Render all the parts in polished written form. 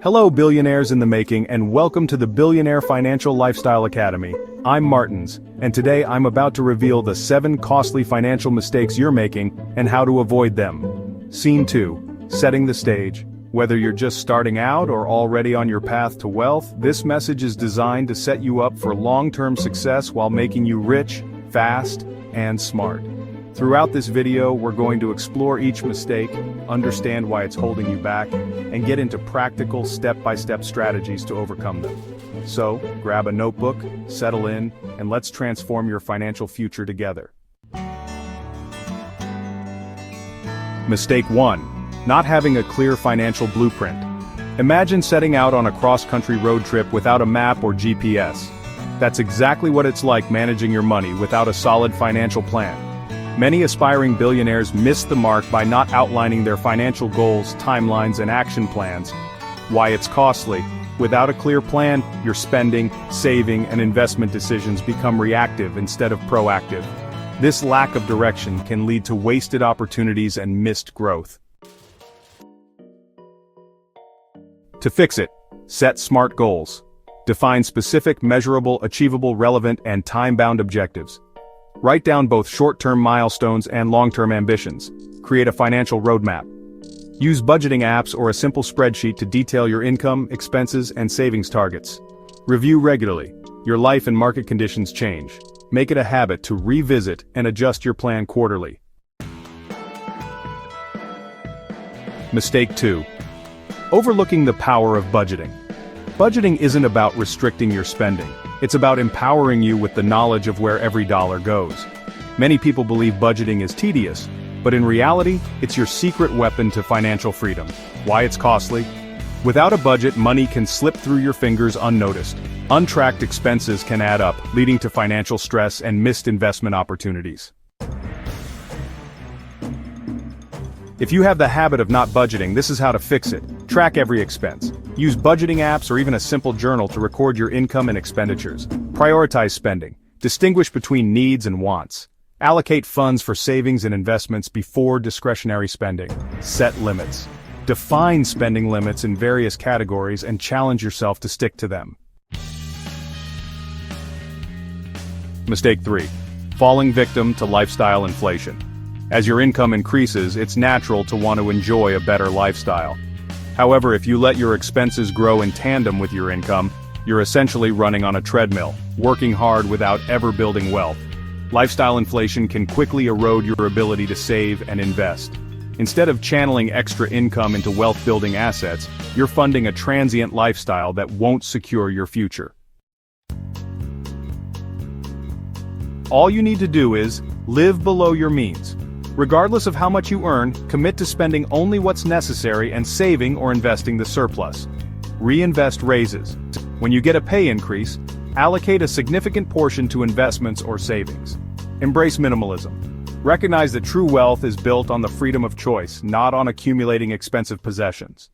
Hello billionaires in the making and welcome to the Billionaire Financial Lifestyle Academy. I'm Martins, and today I'm about to reveal the 7 costly financial mistakes you're making and how to avoid them. Scene 2. Setting the stage. Whether you're just starting out or already on your path to wealth, this message is designed to set you up for long-term success while making you rich, fast, and smart. Throughout this video, we're going to explore each mistake, understand why it's holding you back, and get into practical step-by-step strategies to overcome them. So, grab a notebook, settle in, and let's transform your financial future together. Mistake 1. Not having a clear financial blueprint. Imagine setting out on a cross-country road trip without a map or GPS. That's exactly what it's like managing your money without a solid financial plan. Many aspiring billionaires miss the mark by not outlining their financial goals, timelines, and action plans. Why it's costly. Without a clear plan, your spending, saving, and investment decisions become reactive instead of proactive. This lack of direction can lead to wasted opportunities and missed growth. To fix it, set SMART goals. Define specific, measurable, achievable, relevant, and time-bound objectives. Write down both short-term milestones and long-term ambitions. Create a financial roadmap. Use budgeting apps or a simple spreadsheet to detail your income, expenses, and savings targets. Review regularly. Your life and market conditions change. Make it a habit to revisit and adjust your plan quarterly. Mistake 2. Overlooking the power of budgeting. Budgeting isn't about restricting your spending. It's about empowering you with the knowledge of where every dollar goes. Many people believe budgeting is tedious, but in reality, it's your secret weapon to financial freedom. Why it's costly? Without a budget, money can slip through your fingers unnoticed. Untracked expenses can add up, leading to financial stress and missed investment opportunities. If you have the habit of not budgeting, this is how to fix it. Track every expense. Use budgeting apps or even a simple journal to record your income and expenditures. Prioritize spending. Distinguish between needs and wants. Allocate funds for savings and investments before discretionary spending. Set limits. Define spending limits in various categories and challenge yourself to stick to them. Mistake 3. Falling victim to lifestyle inflation. As your income increases, it's natural to want to enjoy a better lifestyle. However, if you let your expenses grow in tandem with your income, you're essentially running on a treadmill, working hard without ever building wealth. Lifestyle inflation can quickly erode your ability to save and invest. Instead of channeling extra income into wealth-building assets, you're funding a transient lifestyle that won't secure your future. All you need to do is live below your means. Regardless of how much you earn, commit to spending only what's necessary and saving or investing the surplus. Reinvest raises. When you get a pay increase, allocate a significant portion to investments or savings. Embrace minimalism. Recognize that true wealth is built on the freedom of choice, not on accumulating expensive possessions.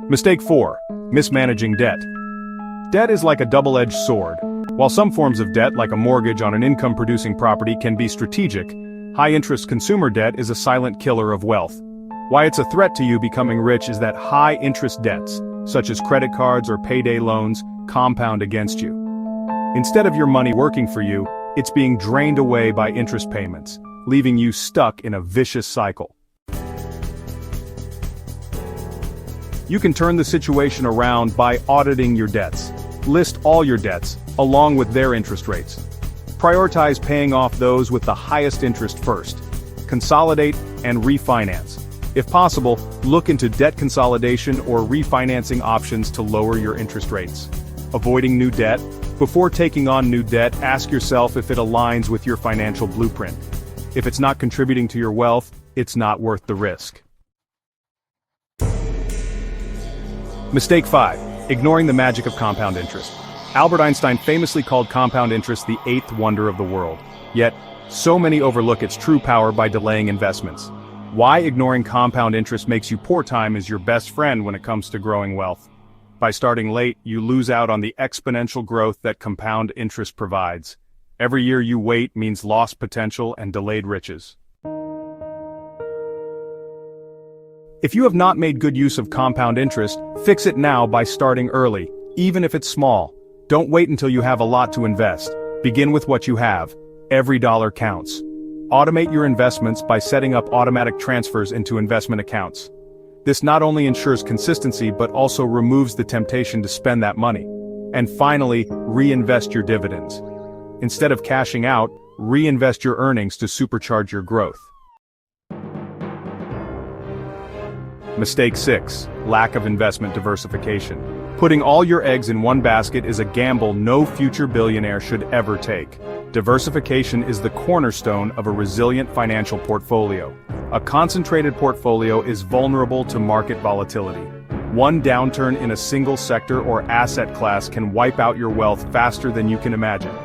Mistake 4. Mismanaging debt. Debt is like a double-edged sword. While some forms of debt, like a mortgage on an income-producing property, can be strategic, high-interest consumer debt is a silent killer of wealth. Why it's a threat to you becoming rich is that high-interest debts, such as credit cards or payday loans, compound against you. Instead of your money working for you, it's being drained away by interest payments, leaving you stuck in a vicious cycle. You can turn the situation around by auditing your debts. List all your debts, along with their interest rates. Prioritize paying off those with the highest interest first. Consolidate and refinance. If possible, look into debt consolidation or refinancing options to lower your interest rates. Avoiding new debt. Before taking on new debt, ask yourself if it aligns with your financial blueprint. If it's not contributing to your wealth, it's not worth the risk. Mistake 5. Ignoring the magic of compound interest. Albert Einstein famously called compound interest the 8th wonder of the world. Yet, so many overlook its true power by delaying investments. Why ignoring compound interest makes you poor time is your best friend when it comes to growing wealth. By starting late, you lose out on the exponential growth that compound interest provides. Every year you wait means lost potential and delayed riches. If you have not made good use of compound interest, fix it now by starting early, even if it's small. Don't wait until you have a lot to invest. Begin with what you have. Every dollar counts. Automate your investments by setting up automatic transfers into investment accounts. This not only ensures consistency but also removes the temptation to spend that money. And finally, reinvest your dividends. Instead of cashing out, reinvest your earnings to supercharge your growth. Mistake 6. Lack of investment diversification. Putting all your eggs in one basket is a gamble no future billionaire should ever take. Diversification is the cornerstone of a resilient financial portfolio. A concentrated portfolio is vulnerable to market volatility. One downturn in a single sector or asset class can wipe out your wealth faster than you can imagine.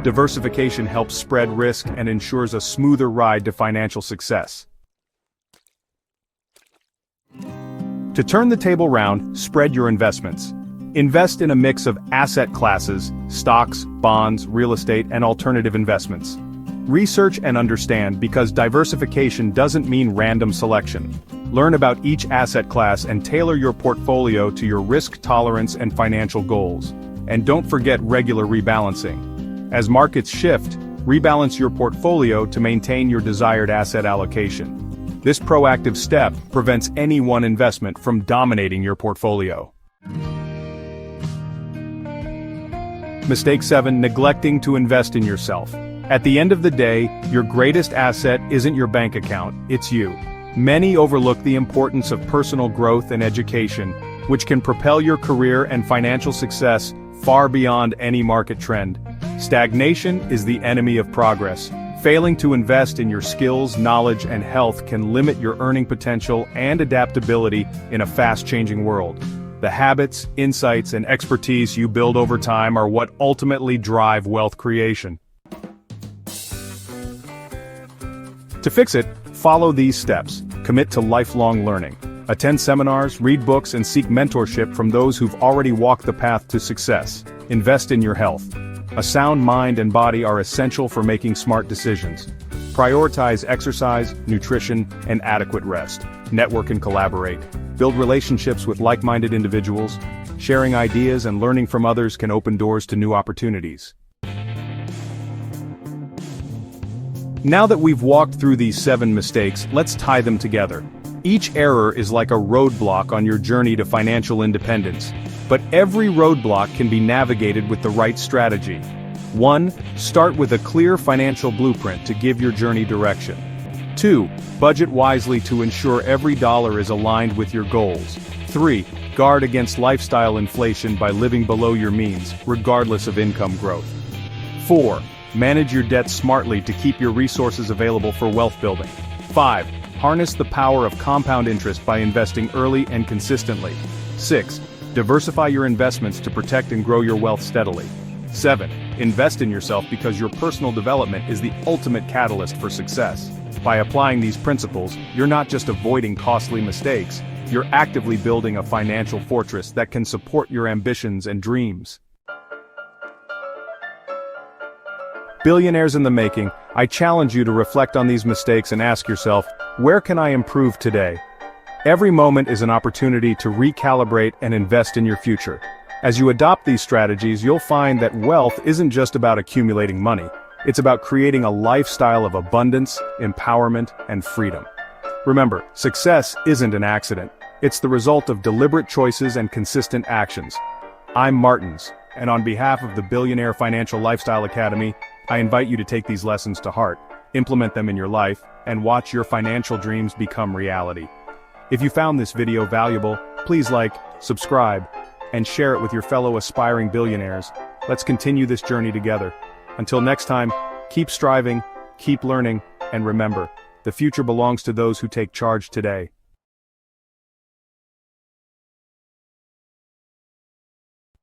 Diversification helps spread risk and ensures a smoother ride to financial success. To turn the table round, spread your investments. Invest in a mix of asset classes, stocks, bonds, real estate, and alternative investments. Research and understand, because diversification doesn't mean random selection. Learn about each asset class and tailor your portfolio to your risk tolerance and financial goals. And don't forget regular rebalancing. As markets shift, rebalance your portfolio to maintain your desired asset allocation. This proactive step prevents any one investment from dominating your portfolio. Mistake 7. Neglecting to invest in yourself. At the end of the day, your greatest asset isn't your bank account, it's you. Many overlook the importance of personal growth and education, which can propel your career and financial success far beyond any market trend. Stagnation is the enemy of progress. Failing to invest in your skills, knowledge, and health can limit your earning potential and adaptability in a fast-changing world. The habits, insights, and expertise you build over time are what ultimately drive wealth creation. To fix it, follow these steps. Commit to lifelong learning. Attend seminars, read books, and seek mentorship from those who've already walked the path to success. Invest in your health. A sound mind and body are essential for making smart decisions. Prioritize exercise, nutrition, and adequate rest. Network and collaborate. Build relationships with like-minded individuals. Sharing ideas and learning from others can open doors to new opportunities. Now that we've walked through these 7 mistakes, let's tie them together. Each error is like a roadblock on your journey to financial independence. But every roadblock can be navigated with the right strategy. 1. Start with a clear financial blueprint to give your journey direction. 2. Budget wisely to ensure every dollar is aligned with your goals. 3. Guard against lifestyle inflation by living below your means, regardless of income growth. 4. Manage your debt smartly to keep your resources available for wealth building. 5. Harness the power of compound interest by investing early and consistently. 6. Diversify your investments to protect and grow your wealth steadily. 7. Invest in yourself because your personal development is the ultimate catalyst for success. By applying these principles, you're not just avoiding costly mistakes, you're actively building a financial fortress that can support your ambitions and dreams. Billionaires in the making, I challenge you to reflect on these mistakes and ask yourself, where can I improve today? Every moment is an opportunity to recalibrate and invest in your future. As you adopt these strategies, you'll find that wealth isn't just about accumulating money. It's about creating a lifestyle of abundance, empowerment, and freedom. Remember, success isn't an accident. It's the result of deliberate choices and consistent actions. I'm Martins, and on behalf of the Billionaire Financial Lifestyle Academy, I invite you to take these lessons to heart, implement them in your life, and watch your financial dreams become reality. If you found this video valuable, please like, subscribe, and share it with your fellow aspiring billionaires. Let's continue this journey together. Until next time, keep striving, keep learning, and remember, the future belongs to those who take charge today.